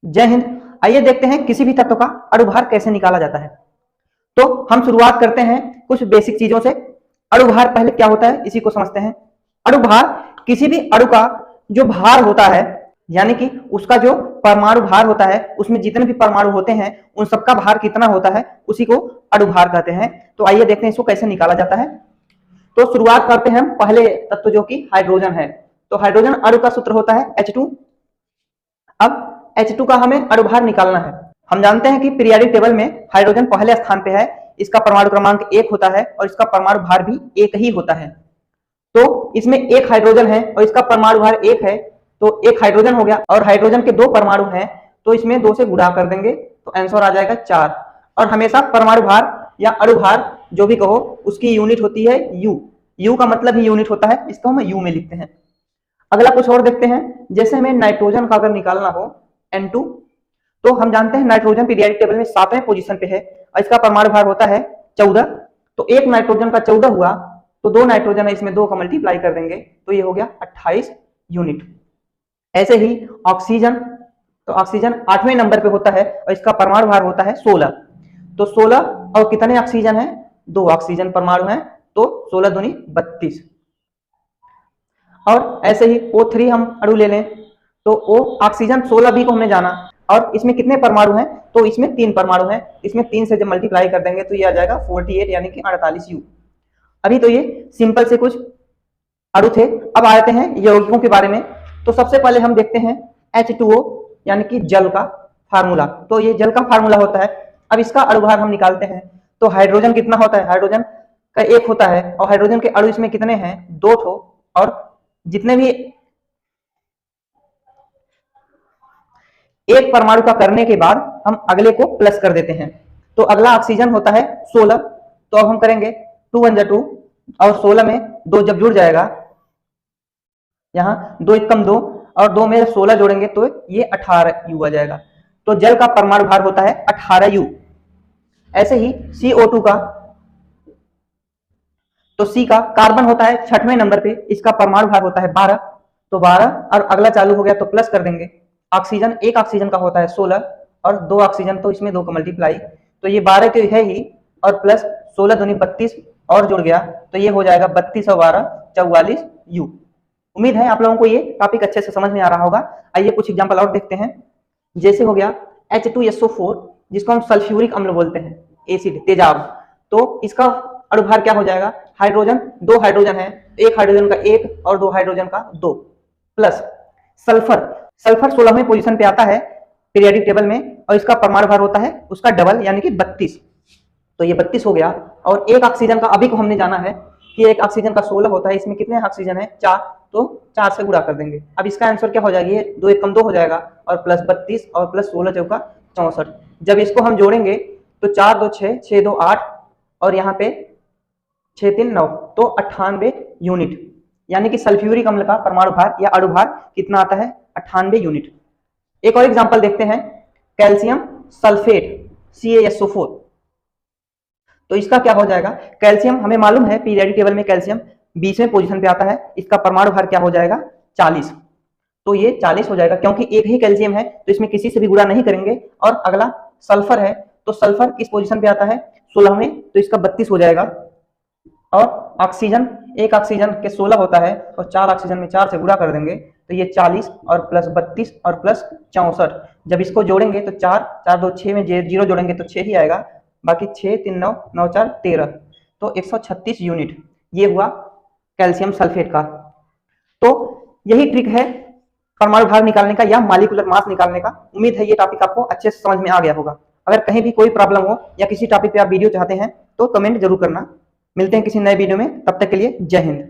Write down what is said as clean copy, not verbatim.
जय हिंद। आइए देखते हैं किसी भी तत्व का अणुभार कैसे निकाला जाता है। तो हम शुरुआत करते हैं कुछ बेसिक चीजों से। अणुभार पहले क्या होता है इसी को समझते हैं। अणुभार किसी भी अणु का जो भार होता है, यानी कि उसका जो परमाणु भार होता है, उसमें जितने भी परमाणु होते हैं उन सबका भार कितना होता है, उसी को अणुभार कहते हैं। तो आइए देखते हैं इसको कैसे निकाला जाता है। तो शुरुआत करते हैं हम पहले तत्व जो कि हाइड्रोजन है। तो हाइड्रोजन अणु का सूत्र होता है H2। अब H2 का हमें अणुभार निकालना है। हम जानते हैं कि पीरियोडिक टेबल में हाइड्रोजन पहले स्थान पे है, इसका परमाणु क्रमांक 1 होता है और इसका परमाणु भार भी 1 ही होता है। तो इसमें एक हाइड्रोजन है और इसका परमाणु भार 1 है, तो एक हाइड्रोजन हो गया और हाइड्रोजन के 2 परमाणु हैं, तो इसमें 2 से गुणा कर देंगे तो आंसर आ जाएगा 4। और हमेशा परमाणु भार या अणुभार जो भी कहो उसकी यूनिट होती है U। U का मतलब ही यूनिट होता है, इसको हम U में लिखते हैं। अगला कुछ और देखते हैं। जैसे हमें नाइट्रोजन का अगर निकालना हो N2, तो हम जानते हैं नाइट्रोजन पीरियोडिक टेबल में 7वें पोजीशन पे है और इसका परमाणु भार होता है 14। तो एक नाइट्रोजन का 14 हुआ, तो 2 नाइट्रोजन है, इसमें 2 का मल्टीप्लाई कर देंगे तो ये हो गया 28 यूनिट। ऐसे ही ऑक्सीजन, तो ऑक्सीजन 8वें नंबर पे होता है और इसका परमाणु भार होता है 16। तो 16 और कितने ऑक्सीजन है, 2 ऑक्सीजन परमाणु है, तो 16 दूनी 32। और ऐसे ही O3 हम अणु ले लें, तो O ऑक्सीजन 16 को हमने जाना और इसमें कितने परमाणु हैं, तो इसमें 3 परमाणु हैं, इसमें 3 से जब मल्टीप्लाई कर देंगे तो ये आ जाएगा 48 यानी कि 48 U। अभी तो ये सिंपल से कुछ अणु थे। अब आते हैं यौगिकों के बारे में। तो सबसे पहले हम देखते हैं H2O यानी कि जल का फार्मूला। तो ये जल का फार्मूला होता है। अब इसका अणुभार हम निकालते हैं। तो हाइड्रोजन कितना होता है, हाइड्रोजन का 1 होता है और हाइड्रोजन के अणु इसमें कितने हैं, 2 ठो, और जितने भी एक परमाणु का करने के बाद हम अगले को प्लस कर देते हैं। तो अगला ऑक्सीजन होता है 16। तो अब हम करेंगे 2 1 2 और 16 में 2 जब जुड़ जाएगा, यहाँ 2 1 2 और 2 में 16 जोड़ेंगे तो ये 18 U आ जाएगा। तो जल का परमाणु भार होता है 18 U। ऐसे ही CO2 का, तो C का कार्बन होता है 6वें नंबर पे, इसका परमाणु भार होता है 12। तो 12 और अगला चालू हो गया तो प्लस कर देंगे। ऑक्सीजन, एक ऑक्सीजन का होता है 16 और 2 ऑक्सीजन, तो इसमें 2 का मल्टीप्लाई, तो ये 12 तो है ही, और प्लस 16 दूनी 32 और जुड़ गया तो ये हो जाएगा 32 और 12 44 U। उम्मीद है आप लोगों को ये टॉपिक अच्छे से समझ में आ रहा होगा। आइए कुछ एग्जांपल और देखते हैं। जैसे हो गया H2SO4 जिसको हम सल्फ्यूरिक अम्ल बोलते हैं, एसिड, तेजाब। तो इसका अणुभार क्या हो जाएगा, हाइड्रोजन, 2 हाइड्रोजन है, एक हाइड्रोजन का 1 और 2 हाइड्रोजन का 2, प्लस सल्फर। सल्फर 16वें पोजीशन पे आता है पीरियोडिक टेबल में और इसका परमाणु भार होता है उसका डबल यानी कि 32। तो ये 32 हो गया। और एक ऑक्सीजन का अभी को हमने जाना है कि एक ऑक्सीजन का 16 होता है, इसमें कितने ऑक्सीजन है, 4, तो 4 से गुणा कर देंगे। अब इसका आंसर क्या हो जाएगी, 2 1 2 हो जाएगा और प्लस 32 और प्लस 16 चौका 64। जब इसको हम जोड़ेंगे तो 4 2 6 6 2 8 और यहाँ पे 6 3 9, तो 98 यूनिट, यानी कि सल्फ्यूरिक अम्ल का परमाणु भार या अणुभार कितना आता है, 98 यूनिट। एक और एग्जांपल देखते हैं, कैल्शियम सल्फेट CaSO4। तो इसका क्या हो जाएगा, कैल्शियम हमें मालूम है पीरियोडिक टेबल में कैल्शियम 20वें पोजीशन पे आता है, इसका परमाणु भार क्या हो जाएगा, 40। तो ये 40 हो जाएगा क्योंकि एक ही कैल्शियम है तो इसमें किसी से भी गुणा नहीं करेंगे। और अगला सल्फर है, तो सल्फर किस पोजीशन पे आता है, 16वें, तो इसका 32 हो जाएगा। और ऑक्सीजन, एक ऑक्सीजन के 16 होता है और 4 ऑक्सीजन में 4 से गुणा कर देंगे तो ये 40 और प्लस 32 और प्लस 64। जब इसको जोड़ेंगे तो 4 4 2 6 में 0 जोड़ेंगे तो 6 ही आएगा, बाकी 6 3 9 9 4 13, तो 136 यूनिट। ये हुआ कैल्शियम सल्फेट का। तो यही ट्रिक है परमाणु भार निकालने का या मॉलिक्यूलर मास निकालने का। उम्मीद है ये टॉपिक आपको अच्छे से समझ में आ गया होगा। अगर कहीं भी कोई प्रॉब्लम हो या किसी टॉपिक पे आप वीडियो चाहते हैं तो कमेंट जरूर करना। मिलते हैं किसी नए वीडियो में, तब तक के लिए जय हिंद।